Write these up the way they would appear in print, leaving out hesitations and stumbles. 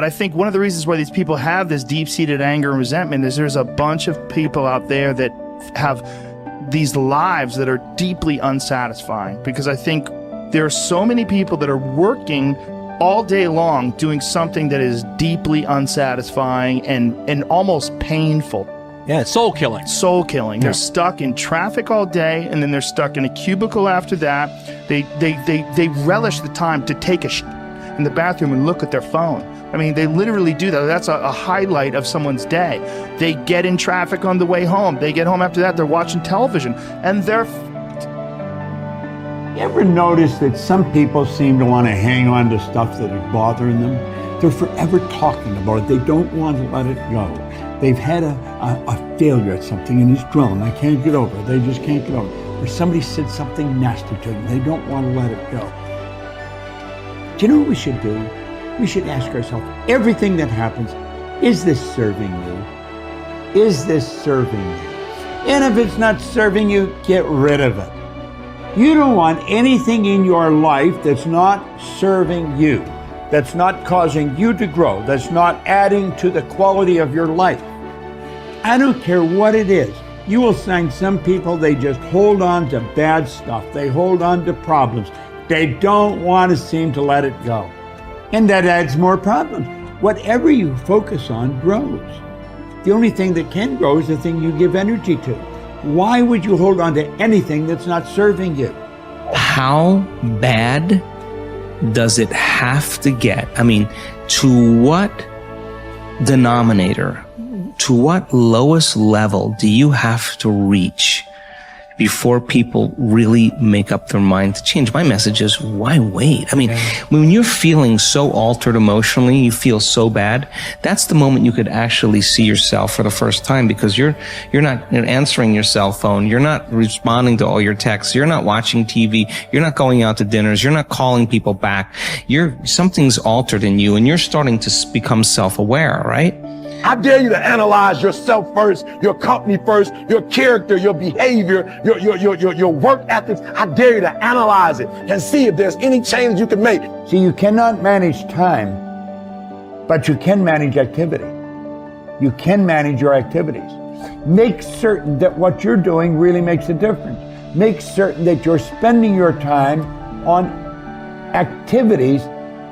But I think one of the reasons why these people have this deep-seated anger and resentment is there's a bunch of people out there that have these lives that are deeply unsatisfying, because I think there are so many people that are working all day long doing something that is deeply unsatisfying and almost painful. Yeah, it's soul killing. Soul killing. Yeah. They're stuck in traffic all day, and then they're stuck in a cubicle after that. They relish the time to take a in the bathroom and look at their phone. I mean, they literally do that. That's a highlight of someone's day. They get in traffic on the way home. They get home after that, they're watching television, and they're You ever notice that some people seem to want to hang on to stuff that is bothering them? They're forever talking about it. They don't want to let it go. They've had a failure at something and it's grown. They can't get over it. They just can't get over it. Or somebody said something nasty to them. They don't want to let it go. Do you know what we should do? We should ask ourselves, everything that happens, is this serving you? Is this serving you? And if it's not serving you, get rid of it. You don't want anything in your life that's not serving you, that's not causing you to grow, that's not adding to the quality of your life. I don't care what it is. You will find some people, they just hold on to bad stuff. They hold on to problems. They don't want to seem to let it go. And that adds more problems. Whatever you focus on grows. The only thing that can grow is the thing you give energy to. Why would you hold on to anything that's not serving you? How bad does it have to get? I mean, to what denominator, to what lowest level do you have to reach before people really make up their mind to change? My message is, why wait? I mean, when you're feeling so altered emotionally, you feel so bad, that's the moment you could actually see yourself for the first time, because you're not answering your cell phone, you're not responding to all your texts, you're not watching TV, you're not going out to dinners, you're not calling people back. Something's altered in you, and you're starting to become self-aware, right? I dare you to analyze yourself first, your company first, your character, your behavior, your work ethics. I dare you to analyze it and see if there's any change you can make. See, you cannot manage time, but you can manage activity. You can manage your activities. Make certain that what you're doing really makes a difference. Make certain that you're spending your time on activities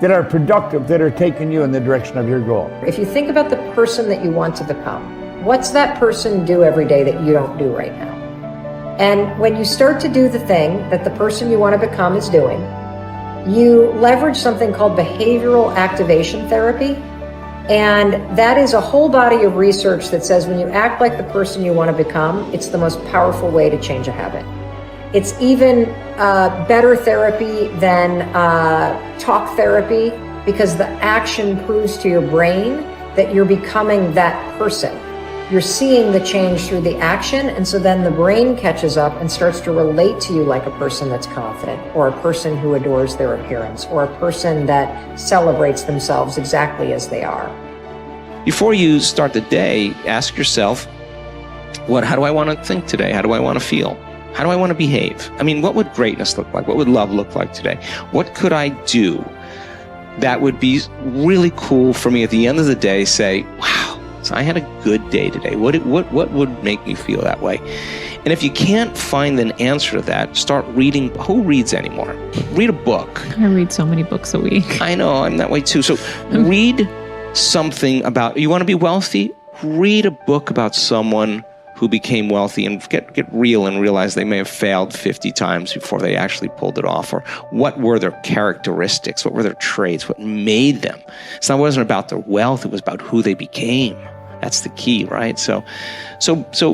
that are productive, that are taking you in the direction of your goal. If you think about the person that you want to become, what's that person do every day that you don't do right now? And when you start to do the thing that the person you want to become is doing, you leverage something called behavioral activation therapy. And that is a whole body of research that says when you act like the person you want to become, it's the most powerful way to change a habit. It's even better therapy than talk therapy, because the action proves to your brain that you're becoming that person. You're seeing the change through the action, and so then the brain catches up and starts to relate to you like a person that's confident, or a person who adores their appearance, or a person that celebrates themselves exactly as they are. Before you start the day, ask yourself, how do I want to think today? How do I want to feel? How do I want to behave? I mean, what would greatness look like? What would love look like today? What could I do that would be really cool for me at the end of the day? Say, wow, so I had a good day today. What would make me feel that way? And if you can't find an answer to that, start reading. Who reads anymore? Read a book. I read so many books a week. I know, I'm that way too. So read something about, you want to be wealthy? Read a book about someone who became wealthy, and get real and realize they may have failed 50 times before they actually pulled it off. Or what were their characteristics? What were their traits? What made them? So it wasn't about their wealth, it was about who they became. That's the key, right? So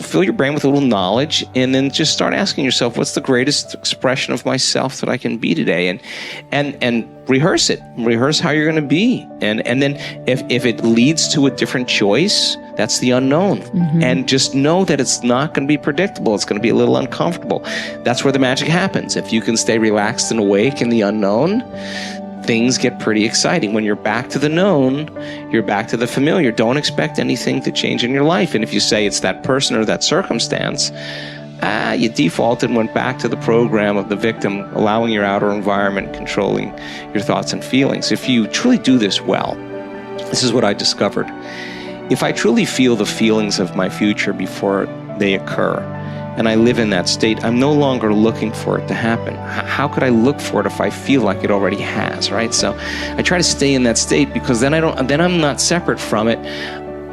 fill your brain with a little knowledge, and then just start asking yourself, what's the greatest expression of myself that I can be today? And rehearse it. Rehearse how you're going to be. And then if it leads to a different choice, that's the unknown. Mm-hmm. And just know that it's not going to be predictable. It's going to be a little uncomfortable. That's where the magic happens. If you can stay relaxed and awake in the unknown, things get pretty exciting. When you're back to the known, you're back to the familiar. Don't expect anything to change in your life. And if you say it's that person or that circumstance, you defaulted and went back to the program of the victim, allowing your outer environment controlling your thoughts and feelings. If you truly do this well, This is what I discovered. If I truly feel the feelings of my future before they occur, and I live in that state, I'm no longer looking for it to happen. How could I look for it if I feel like it already has, right? So I try to stay in that state, because then I'm not separate from it.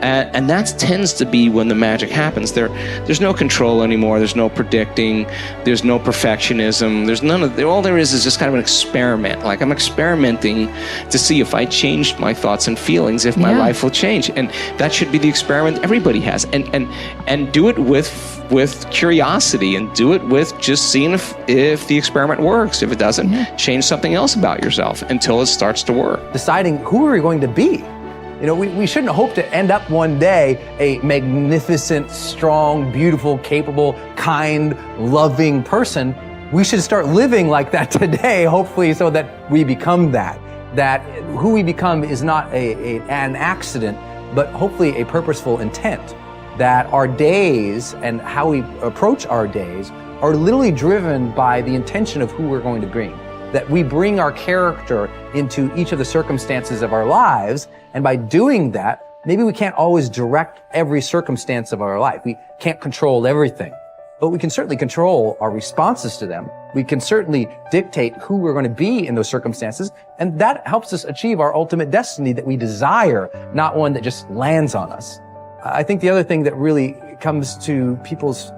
And that tends to be when the magic happens. There's no control anymore. There's no predicting. There's no perfectionism. There's none of. All there is just kind of an experiment. Like, I'm experimenting to see if I changed my thoughts and feelings, if my life will change. And that should be the experiment everybody has. And do it with curiosity, and do it with just seeing if the experiment works. If it doesn't, change something else about yourself until it starts to work. Deciding who are we going to be. You know, we shouldn't hope to end up one day a magnificent, strong, beautiful, capable, kind, loving person. We should start living like that today, hopefully, so that we become that. That who we become is not an accident, but hopefully a purposeful intent. That our days and how we approach our days are literally driven by the intention of who we're going to bring. That we bring our character into each of the circumstances of our lives, and by doing that, maybe we can't always direct every circumstance of our life. We can't control everything, but we can certainly control our responses to them. We can certainly dictate who we're going to be in those circumstances, and that helps us achieve our ultimate destiny that we desire, not one that just lands on us. I think the other thing that really comes to people's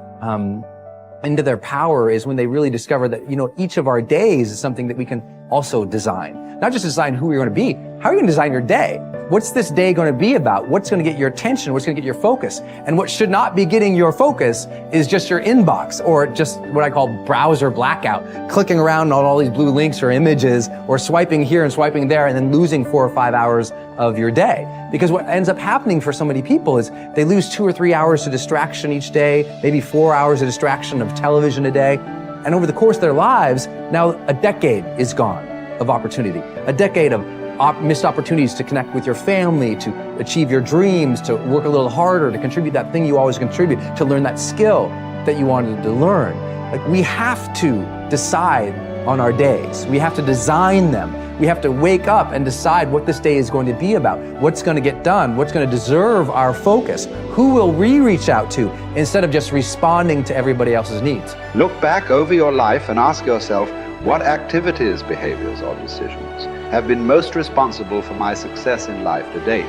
into their power is when they really discover that, you know, each of our days is something that we can also design. Not just design who you're going to be. How are you going to design your day? What's this day going to be about? What's going to get your attention? What's going to get your focus? And what should not be getting your focus is just your inbox, or just what I call browser blackout, clicking around on all these blue links or images, or swiping here and swiping there, and then losing 4 or 5 hours of your day. Because what ends up happening for so many people is they lose 2 or 3 hours to distraction each day, maybe 4 hours of distraction of television a day. And over the course of their lives, now a decade is gone of opportunity, a decade of missed opportunities to connect with your family, to achieve your dreams, to work a little harder, to contribute that thing you always contribute, to learn that skill that you wanted to learn. Like, we have to decide on our days. We have to design them. We have to wake up and decide what this day is going to be about, what's going to get done, what's going to deserve our focus, who will we reach out to, instead of just responding to everybody else's needs. Look back over your life and ask yourself, what activities, behaviors, or decisions have been most responsible for my success in life to date?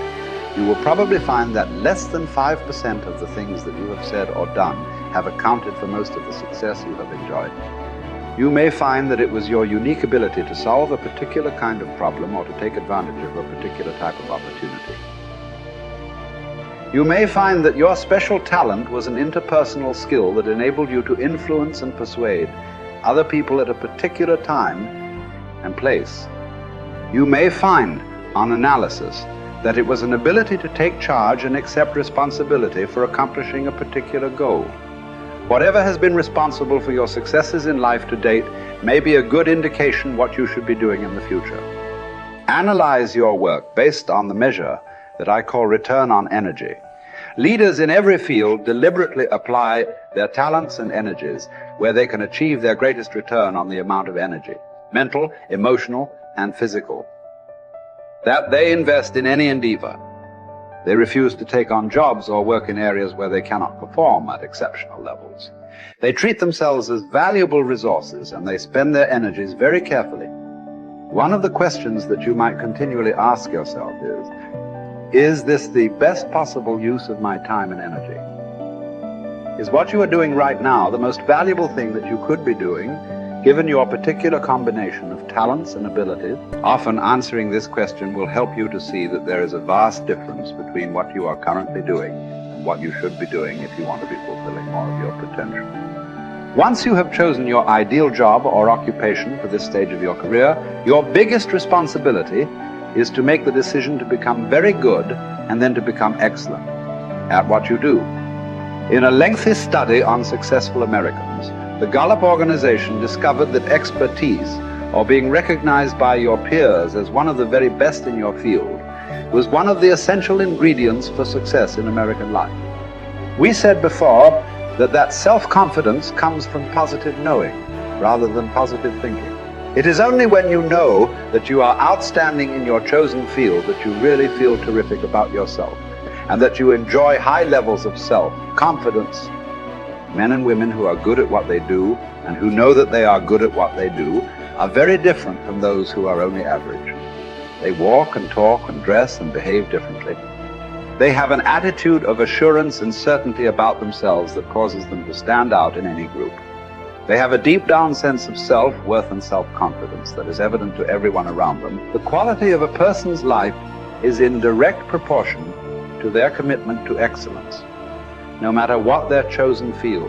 You will probably find that less than 5% of the things that you have said or done have accounted for most of the success you have enjoyed. You may find that it was your unique ability to solve a particular kind of problem or to take advantage of a particular type of opportunity. You may find that your special talent was an interpersonal skill that enabled you to influence and persuade other people at a particular time and place. You may find, on analysis, that it was an ability to take charge and accept responsibility for accomplishing a particular goal. Whatever has been responsible for your successes in life to date may be a good indication what you should be doing in the future. Analyze your work based on the measure that I call return on energy. Leaders in every field deliberately apply their talents and energies where they can achieve their greatest return on the amount of energy, mental, emotional, and physical, that they invest in any endeavor. They refuse to take on jobs or work in areas where they cannot perform at exceptional levels. They treat themselves as valuable resources, and they spend their energies very carefully. One of the questions that you might continually ask yourself is this the best possible use of my time and energy? Is what you are doing right now the most valuable thing that you could be doing, given your particular combination of talents and abilities? Often answering this question will help you to see that there is a vast difference between what you are currently doing and what you should be doing if you want to be fulfilling more of your potential. Once you have chosen your ideal job or occupation for this stage of your career, your biggest responsibility is to make the decision to become very good and then to become excellent at what you do. In a lengthy study on successful Americans, the Gallup organization discovered that expertise, or being recognized by your peers as one of the very best in your field, was one of the essential ingredients for success in American life. We said before that self-confidence comes from positive knowing rather than positive thinking. It is only when you know that you are outstanding in your chosen field that you really feel terrific about yourself, and that you enjoy high levels of self-confidence. Men and women who are good at what they do and who know that they are good at what they do are very different from those who are only average. They walk and talk and dress and behave differently. They have an attitude of assurance and certainty about themselves that causes them to stand out in any group. They have a deep down sense of self-worth and self-confidence that is evident to everyone around them. The quality of a person's life is in direct proportion to their commitment to excellence, no matter what their chosen field.